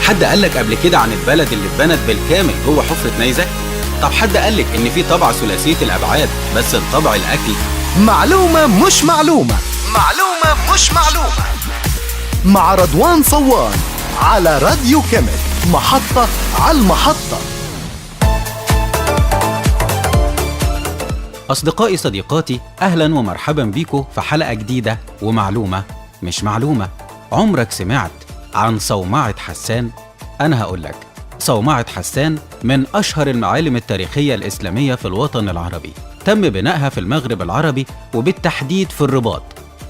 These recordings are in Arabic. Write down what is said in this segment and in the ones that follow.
حد قالك قبل كده عن البلد اللي اتبنت بالكامل جوه حفرة نيزك؟ طب حد قالك إن في طبعة ثلاثية الأبعاد بس الطبع الأكل؟ معلومة مش معلومة، معلومة مش معلومة، مع رضوان صوان على راديو كيميك، محطة على المحطة. أصدقائي صديقاتي، أهلا ومرحبا بيكم في حلقة جديدة ومعلومة مش معلومة. عمرك سمعت عن صومعة حسان؟ أنا هقولك، صومعة حسان من أشهر المعالم التاريخية الإسلامية في الوطن العربي. تم بنائها في المغرب العربي وبالتحديد في الرباط،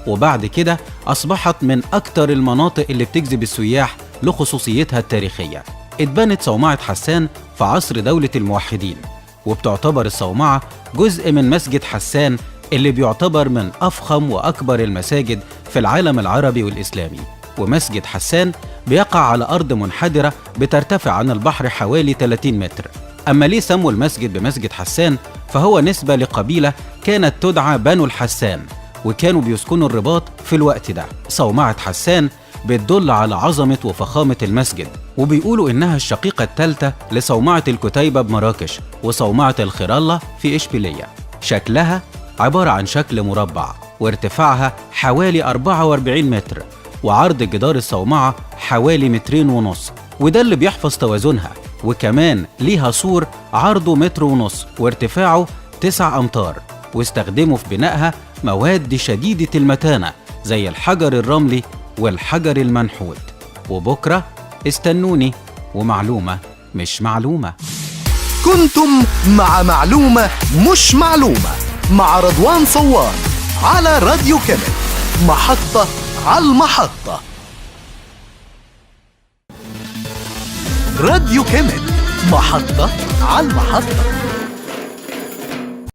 وبعد كده أصبحت من أكتر المناطق اللي بتجذب السياح لخصوصيتها التاريخية. اتبنت صومعة حسان في عصر دولة الموحدين، وبتعتبر الصومعة جزء من مسجد حسان اللي بيعتبر من أفخم وأكبر المساجد في العالم العربي والإسلامي. ومسجد حسان بيقع على أرض منحدرة بترتفع عن البحر حوالي 30 متر. أما ليه سموا المسجد بمسجد حسان؟ فهو نسبة لقبيلة كانت تدعى بنو الحسان، وكانوا بيسكنوا الرباط في الوقت ده. صومعة حسان بتدل على عظمة وفخامة المسجد، وبيقولوا إنها الشقيقة الثالثة لصومعة الكتيبة بمراكش وصومعة الخيرالله في إشبيلية. شكلها عبارة عن شكل مربع، وارتفاعها حوالي 44 متر، وعرض جدار الصومعة حوالي 2.5 متر، وده اللي بيحفظ توازنها. وكمان ليها سور عرضه 1.5 متر وارتفاعه 9 أمتار، واستخدموا في بنائها مواد شديدة المتانة زي الحجر الرملي والحجر المنحوت. وبكرة استنوني ومعلومة مش معلومة. كنتم مع معلومة مش معلومة مع رضوان صوان على راديو كيميك، محطة على المحطة. راديو كيميك، محطة على المحطة.